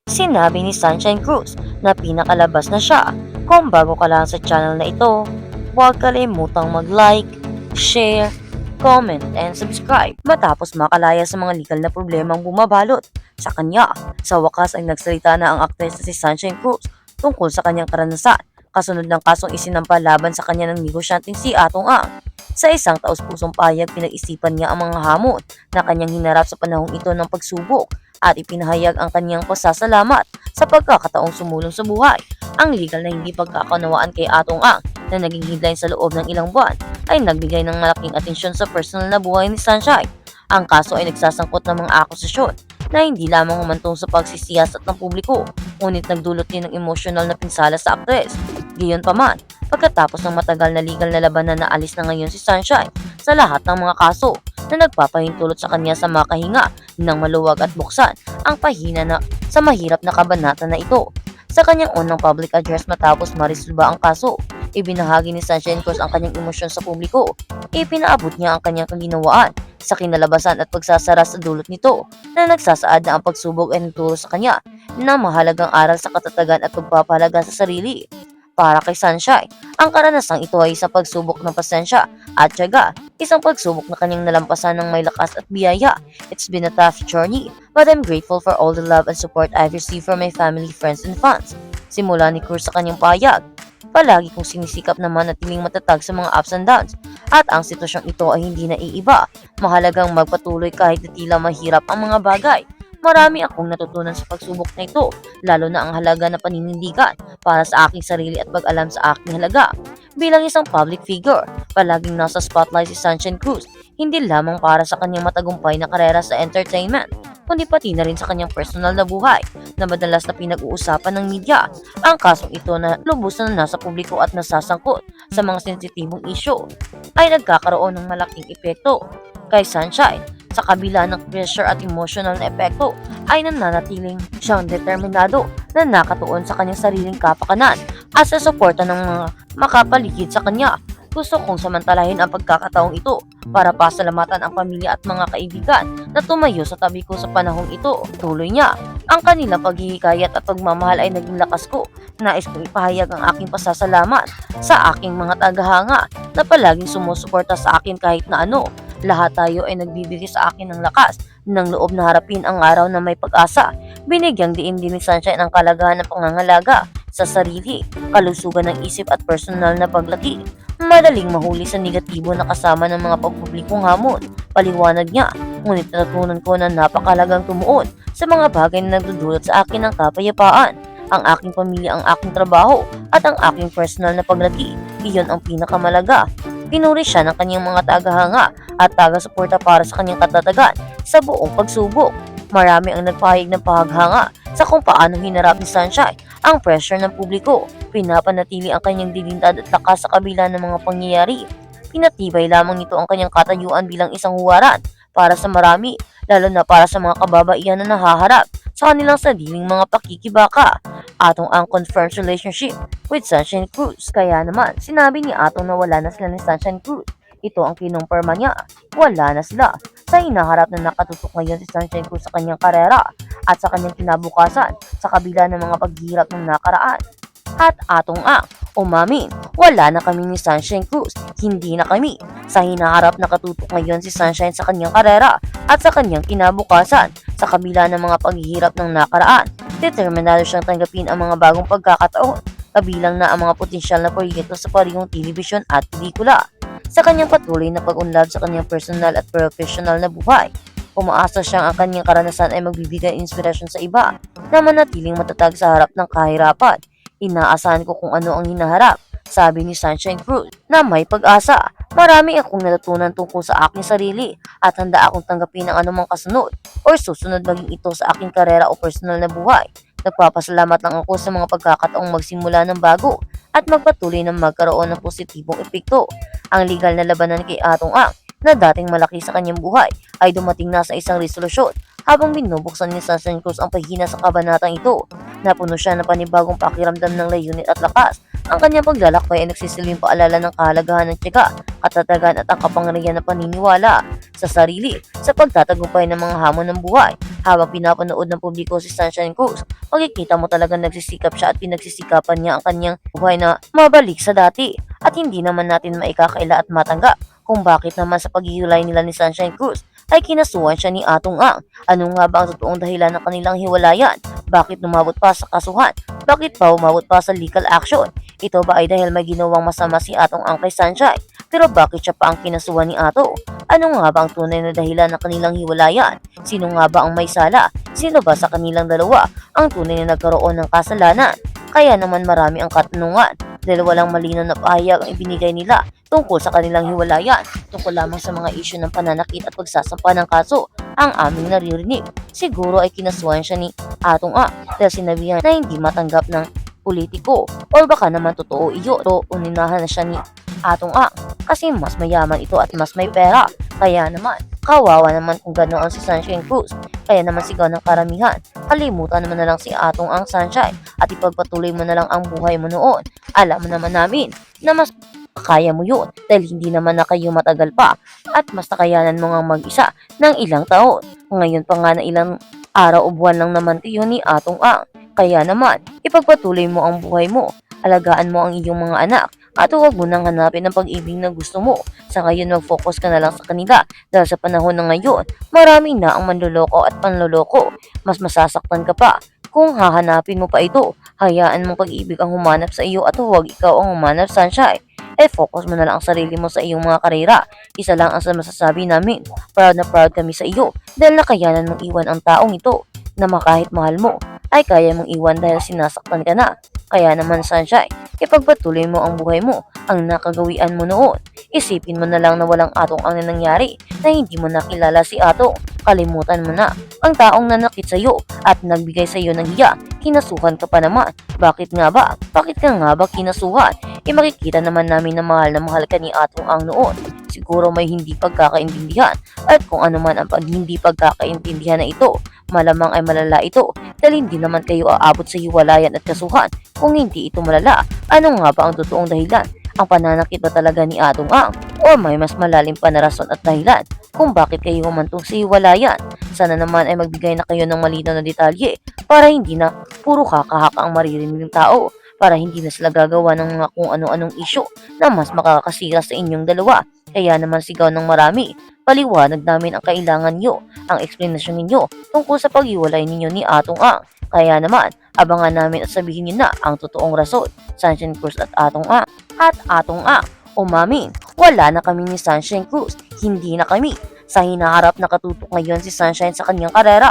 Sinabi ni Sunshine Cruz na pinakalabas na siya. Kung bago ka lang sa channel na ito, huwag kalimutang mag-like, share, comment, and subscribe. Matapos makalaya sa mga legal na problemang bumabalot sa kanya, sa wakas ay nagsalita na ang aktres na si Sunshine Cruz tungkol sa kanyang karanasan kasunod ng kasong isinampa laban sa kanya ng negosyanteng si Atong Ang. Sa isang taus-pusong pahayag, pinag-isipan niya ang mga hamon na kanyang hinarap sa panahong ito ng pagsubok at ipinahayag ang kanyang pasasalamat sa pagkakataong sumulong sa buhay. Ang legal na hindi pagkakaunawaan kay Atong Ang na naging headline sa loob ng ilang buwan ay nagbigay ng malaking atensyon sa personal na buhay ni Sunshine. Ang kaso ay nagsasangkot ng mga akusasyon na hindi lamang humantong sa pagsisiyasat ng publiko, ngunit nagdulot din ng emosyonal na pinsala sa aktres. Gayunpaman, pagkatapos ng matagal na legal na labanan, naalis na ngayon si Sunshine sa lahat ng mga kaso na nagpapahintulot sa kanya sa makahinga ng maluwag at buksan ang pahina na sa mahirap na kabanata na ito. Sa kanyang unang public address matapos marisolba ang kaso, ibinahagi ni Sunshine Cruz ang kanyang emosyon sa publiko. Ipinaabot niya ang kanyang kaginawaan sa kinalabasan at pagsasara sa dulot nito na nagsasaad na ang pagsubok ay nagturo sa kanya na mahalagang aral sa katatagan at pagpapahalaga sa sarili. Para kay Sunshine, ang karanasang ito ay isang pagsubok ng pasensya at tiyaga, isang pagsubok na kanyang nalampasan ng may lakas at biyaya. It's been a tough journey, but I'm grateful for all the love and support I've received from my family, friends, and fans. Simula ni Cruz sa kanyang pahayag, palagi kong sinisikap na manatiling matatag sa mga ups and downs at ang sitwasyong ito ay hindi naiiba. Mahalagang magpatuloy kahit na tila mahirap ang mga bagay. Marami akong natutunan sa pagsubok na ito, lalo na ang halaga na paninindigan para sa aking sarili at pag-alam sa aking halaga. Bilang isang public figure, palaging nasa spotlight si Sunshine Cruz, hindi lamang para sa kanyang matagumpay na karera sa entertainment, kundi pati na rin sa kanyang personal na buhay na madalas na pinag-uusapan ng media. Ang kasong ito na lubos na nasa publiko at nasasangkot sa mga sensitibong isyu ay nagkakaroon ng malaking epekto kay Sunshine. Sa kabila ng pressure at emotional na epekto, ay nananatiling siyang determinado na nakatuon sa kanyang sariling kapakanan at sa suporta ng mga makapaligid sa kanya. Gusto kong samantalahin ang pagkakataong ito para pasalamatan ang pamilya at mga kaibigan na tumayo sa tabi ko sa panahong ito. Tuloy niya, ang kanilang paghihikayat at pagmamahal ay naging lakas ko. Nais kong ipahayag ang aking pasasalamat sa aking mga tagahanga na palaging sumusuporta sa akin kahit na ano. Lahat tayo ay nagbibigay sa akin ng lakas ng loob na harapin ang araw na may pag-asa. Binigyang diin din ni Sunshine ang kalagahan ng pangangalaga sa sarili, kalusugan ng isip at personal na paglaki. Madaling mahuli sa negatibo na kasama ng mga pagpublikong hamon. Paliwanag niya, ngunit natutunan ko na napakalagang tumuon sa mga bagay na nagdudulot sa akin ng kapayapaan. Ang aking pamilya, ang aking trabaho, at ang aking personal na paglaki. Iyon ang pinakamalaga. Pinuri siya ng kanyang mga tagahanga at taga-suporta para sa kanyang katatagan sa buong pagsubok. Marami ang nagpahayag ng pahaghanga sa kung paano hinarap ni Sunshine ang pressure ng publiko. Pinapanatili ang kanyang dilintad at lakas sa kabila ng mga pangyayari. Pinatibay lamang nito ang kanyang katayuan bilang isang huwaran para sa marami, lalo na para sa mga kababaihan na nahaharap sa kanilang sariling mga pakikibaka. Atong ang confirmed relationship with Sunshine Cruz. Kaya naman, sinabi ni Atong na wala na sila ni Sunshine Cruz. Ito ang kinumpirma niya. Wala na sila. Sa hinaharap na nakatutok ngayon si Sunshine Cruz sa kanyang karera at sa kanyang kinabukasan sa kabila ng mga paghihirap ng nakaraan. At Atong ang umamin, wala na kami ni Sunshine Cruz. Hindi na kami. Sa hinaharap nakatutok ngayon si Sunshine sa kanyang karera at sa kanyang kinabukasan sa kabila ng mga paghihirap ng nakaraan. Determinado siyang tanggapin ang mga bagong pagkakataon, kabilang na ang mga potensyal na proyekto sa parehong telebisyon at pelikula. Sa kanyang patuloy na pag-unlad sa kanyang personal at professional na buhay, umaasa siyang ang kanyang karanasan ay magbibigay inspirasyon sa iba na manatiling matatag sa harap ng kahirapan. Inaasahan ko kung ano ang hinaharap, sabi ni Sunshine Cruz, na may pag-asa. Marami akong natutunan tungkol sa aking sarili at handa akong tanggapin ang anumang kasunod o susunod maging ito sa aking karera o personal na buhay. Nagpapasalamat lang ako sa mga pagkakataong magsimula ng bago at magpatuloy na magkaroon ng positibong epekto. Ang legal na labanan kay Atong Ang na dating malaki sa kanyang buhay ay dumating na sa isang resolusyon habang binubuksan ni Sunshine Cruz ang pahina sa kabanatang ito. Napuno siya ng panibagong pakiramdam ng layunin at lakas. Ang kanyang paglalakbay ay nagsisilbing paalala ng kahalagahan ng tiyaga, katatagan at ang kapangyarihan na paniniwala sa sarili sa pagtatagumpay ng mga hamon ng buhay. Habang pinapanood ng publiko si Sunshine Cruz, makikita mo talagang nagsisikap siya at pinagsisikapan niya ang kanyang buhay na mabalik sa dati. At hindi naman natin maikakaila at matanggap kung bakit naman sa paghiwalay nila ni Sunshine Cruz ay kinasuhan siya ni Atong Ang. Ano nga ba ang totoong dahilan ng kanilang hiwalayan? Bakit umabot pa sa kasuhan? Bakit pa umabot pa sa legal action? Ito ba ay dahil may ginawang masama si Atong Ang kay Sunshine? Pero bakit siya pa ang kinasuhan ni Ato? Ano nga ba ang tunay na dahilan ng kanilang hiwalayan? Sino nga ba ang may sala? Sino ba sa kanilang dalawa ang tunay na nagkaroon ng kasalanan? Kaya naman marami ang katanungan dahil walang malinaw na pahayag ang ibinigay nila tungkol sa kanilang hiwalayan. Tungkol lamang sa mga isyu ng pananakit at pagsasampa ng kaso ang aming naririnig. Siguro ay kinasuhan siya ni Atong A dahil sinabihan na hindi matanggap ng politiko o baka naman totoo iyon o uninahan na siya ni Atong A kasi mas mayaman ito at mas may pera. Kaya naman, kawawa naman kung ganoon si Sunshine Cruz. Kaya naman sigaw ng karamihan, kalimutan mo na lang si Atong Ang Sunshine at ipagpatuloy mo na lang ang buhay mo noon. Alam mo naman namin na mas kaya mo yun dahil hindi naman na kayo matagal pa at mas nakayanan mo nga mag-isa ng ilang taon. Ngayon pa nga na ilang araw o buwan lang naman tiyo ni Atong Ang. Kaya naman, ipagpatuloy mo ang buhay mo. Alagaan mo ang iyong mga anak at huwag mo nang hanapin ang pag-ibig na gusto mo. Sa ngayon mag-focus ka na lang sa kanila dahil sa panahon na ngayon, marami na ang manloloko at panloloko. Mas masasaktan ka pa kung hahanapin mo pa ito. Hayaan mong pag-ibig ang humanap sa iyo at huwag ikaw ang humanap, Sunshine. Focus mo na lang ang sarili mo sa iyong mga karera. Isa lang ang masasabi namin, proud na proud kami sa iyo dahil nakayanan mong iwan ang taong ito na kahit mahal mo ay kaya mong iwan dahil sinasaktan ka na. Kaya naman, Sunshine, ipagpatuloy mo ang buhay mo, ang nakagawian mo noon. Isipin mo na lang na walang Atong Ang na nangyari, na hindi mo nakilala si Atong. Kalimutan mo na ang taong nanakit sa iyo at nagbigay sa iyo ng hiya. Kinasuhan ka pa naman. Bakit nga ba? Bakit ka nga ba kinasuhan? Makikita naman namin na mahal ka ni Atong Ang noon. Siguro may hindi pagkakaintindihan at kung ano man ang hindi pagkakaintindihan na ito, malamang ay malala ito dahil hindi naman kayo aabot sa hiwalayan at kasuhan kung hindi ito malala. Ano nga ba ang totoong dahilan? Ang pananakit ba talaga ni Atong Ang? O may mas malalim pa na rason at dahilan kung bakit kayo humantong sa hiwalayan? Sana naman ay magbigay na kayo ng malinaw na detalye para hindi na puro kakahaka ang maririnig ng tao, para hindi na sila gagawa ng mga kung ano-anong isyu na mas makakasira sa inyong dalawa. Kaya naman sigaw ng marami, paliwanag namin ang kailangan nyo, ang eksplanasyon ninyo tungkol sa paghiwalay ninyo ni Atong Ang. Kaya naman, abangan namin at sabihin nyo na ang totoong rason. Sunshine Cruz at Atong Ang. At Atong Ang, umamin, wala na kami ni Sunshine Cruz, hindi na kami. Sa hinaharap nakatutok ngayon si Sunshine sa kanyang karera.